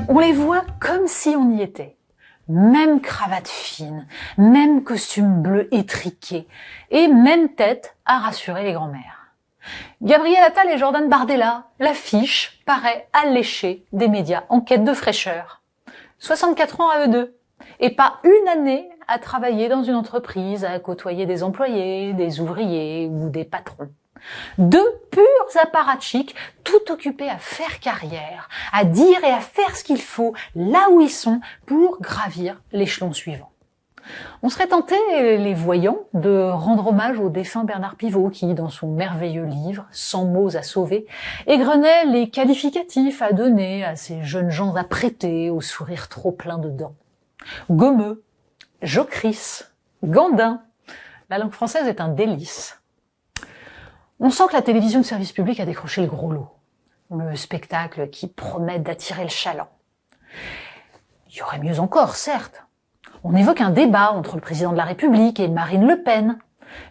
On les voit comme si on y était. Même cravate fine, même costume bleu étriqué, et même tête à rassurer les grands-mères. Gabriel Attal et Jordan Bardella, l'affiche paraît alléchée des médias en quête de fraîcheur. 64 ans à eux deux, et pas une année à travailler dans une entreprise, à côtoyer des employés, des ouvriers ou des patrons. Deux purs apparatchiks, tout occupés à faire carrière, à dire et à faire ce qu'il faut là où ils sont pour gravir l'échelon suivant. On serait tenté, les voyants, de rendre hommage au défunt Bernard Pivot qui, dans son merveilleux livre « 100 mots à sauver », égrenait les qualificatifs à donner à ces jeunes gens apprêtés au sourire trop plein de dents. Gommeux, jocrisse, gandin, la langue française est un délice. On sent que la télévision de service public a décroché le gros lot. Le spectacle qui promet d'attirer le chaland. Il y aurait mieux encore, certes. On évoque un débat entre le président de la République et Marine Le Pen.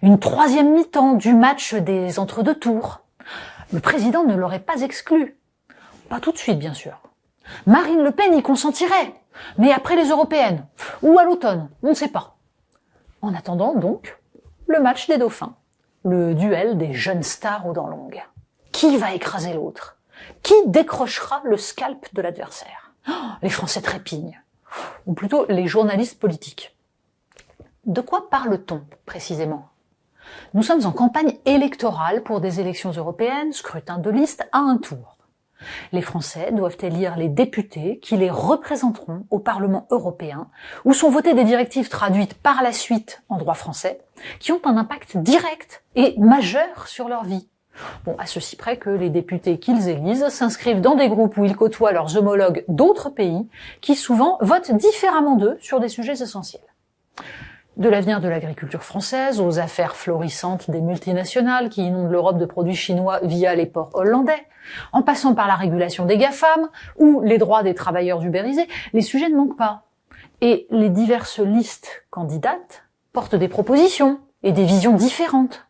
Une troisième mi-temps du match des entre-deux tours. Le président ne l'aurait pas exclu. Pas tout de suite, bien sûr. Marine Le Pen y consentirait. Mais après les européennes. Ou à l'automne, on ne sait pas. En attendant, donc, le match des dauphins. Le duel des jeunes stars aux dents longues. Qui va écraser l'autre? Qui décrochera le scalp de l'adversaire? Les Français trépignent. Ou plutôt les journalistes politiques. De quoi parle-t-on, précisément? Nous sommes en campagne électorale pour des élections européennes, scrutin de liste à un tour. Les Français doivent élire les députés qui les représenteront au Parlement européen, où sont votées des directives traduites par la suite en droit français, qui ont un impact direct et majeur sur leur vie. Bon, à ceci près que les députés qu'ils élisent s'inscrivent dans des groupes où ils côtoient leurs homologues d'autres pays, qui souvent votent différemment d'eux sur des sujets essentiels. De l'avenir de l'agriculture française aux affaires florissantes des multinationales qui inondent l'Europe de produits chinois via les ports hollandais, en passant par la régulation des GAFAM ou les droits des travailleurs ubérisés, les sujets ne manquent pas. Et les diverses listes candidates portent des propositions et des visions différentes.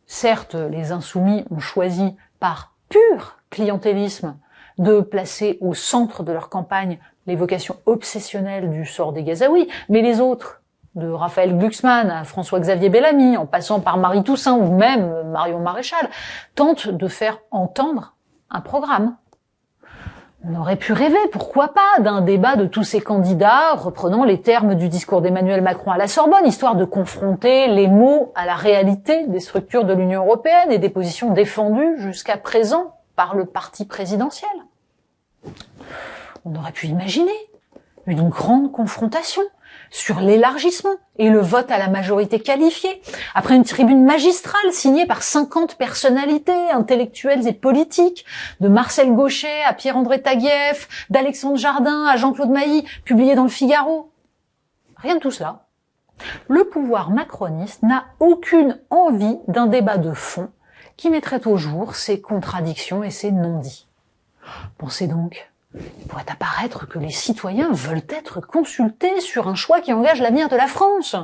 Certes, les insoumis ont choisi par pur clientélisme de placer au centre de leur campagne l'évocation obsessionnelle du sort des Gazaouis, mais les autres, de Raphaël Glucksmann à François-Xavier Bellamy, en passant par Marie Toussaint ou même Marion Maréchal, tentent de faire entendre un programme. On aurait pu rêver, pourquoi pas, d'un débat de tous ces candidats reprenant les termes du discours d'Emmanuel Macron à la Sorbonne, histoire de confronter les mots à la réalité des structures de l'Union européenne et des positions défendues jusqu'à présent par le parti présidentiel. On aurait pu imaginer une grande confrontation sur l'élargissement et le vote à la majorité qualifiée, après une tribune magistrale signée par 50 personnalités intellectuelles et politiques, de Marcel Gauchet à Pierre-André Taguieff, d'Alexandre Jardin à Jean-Claude Mailly, publiée dans le Figaro. Rien de tout cela. Le pouvoir macroniste n'a aucune envie d'un débat de fond qui mettrait au jour ses contradictions et ses non-dits. Pensez donc, il pourrait apparaître que les citoyens veulent être consultés sur un choix qui engage l'avenir de la France.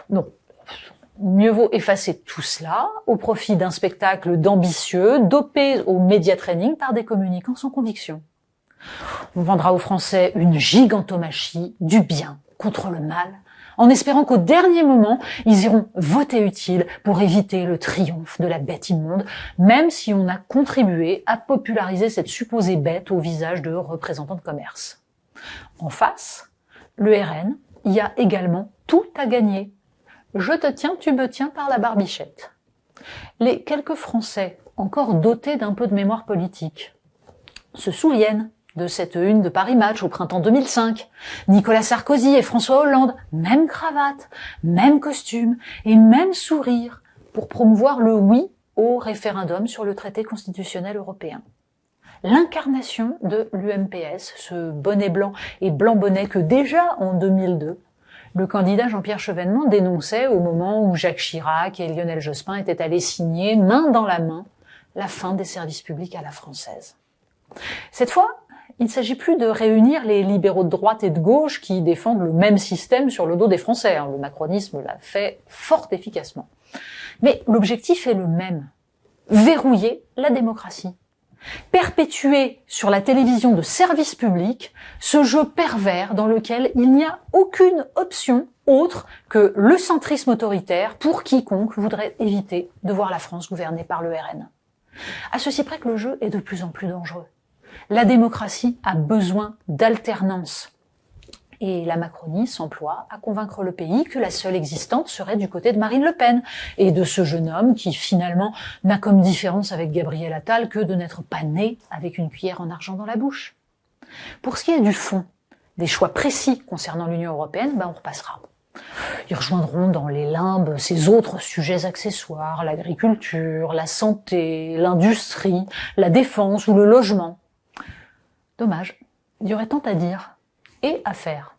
Non, mieux vaut effacer tout cela au profit d'un spectacle d'ambitieux, dopé au média training par des communicants sans conviction. On vendra aux Français une gigantomachie du bien contre le mal, en espérant qu'au dernier moment, ils iront voter utile pour éviter le triomphe de la bête immonde, même si on a contribué à populariser cette supposée bête au visage de représentants de commerce. En face, le RN y a également tout à gagner. Je te tiens, tu me tiens par la barbichette. Les quelques Français, encore dotés d'un peu de mémoire politique, se souviennent de cette une de Paris Match au printemps 2005. Nicolas Sarkozy et François Hollande, même cravate, même costume et même sourire pour promouvoir le oui au référendum sur le traité constitutionnel européen. L'incarnation de l'UMPS, ce bonnet blanc et blanc bonnet que déjà en 2002, le candidat Jean-Pierre Chevènement dénonçait au moment où Jacques Chirac et Lionel Jospin étaient allés signer, main dans la main, la fin des services publics à la française. Cette fois, il ne s'agit plus de réunir les libéraux de droite et de gauche qui défendent le même système sur le dos des Français. Le macronisme l'a fait fort efficacement. Mais l'objectif est le même. Verrouiller la démocratie. Perpétuer sur la télévision de service public ce jeu pervers dans lequel il n'y a aucune option autre que le centrisme autoritaire pour quiconque voudrait éviter de voir la France gouvernée par le RN. À ceci près que le jeu est de plus en plus dangereux. La démocratie a besoin d'alternance. Et la Macronie s'emploie à convaincre le pays que la seule existante serait du côté de Marine Le Pen et de ce jeune homme qui finalement n'a comme différence avec Gabriel Attal que de n'être pas né avec une cuillère en argent dans la bouche. Pour ce qui est du fond, des choix précis concernant l'Union européenne, on repassera. Ils rejoindront dans les limbes ces autres sujets accessoires, l'agriculture, la santé, l'industrie, la défense ou le logement. Dommage, il y aurait tant à dire et à faire.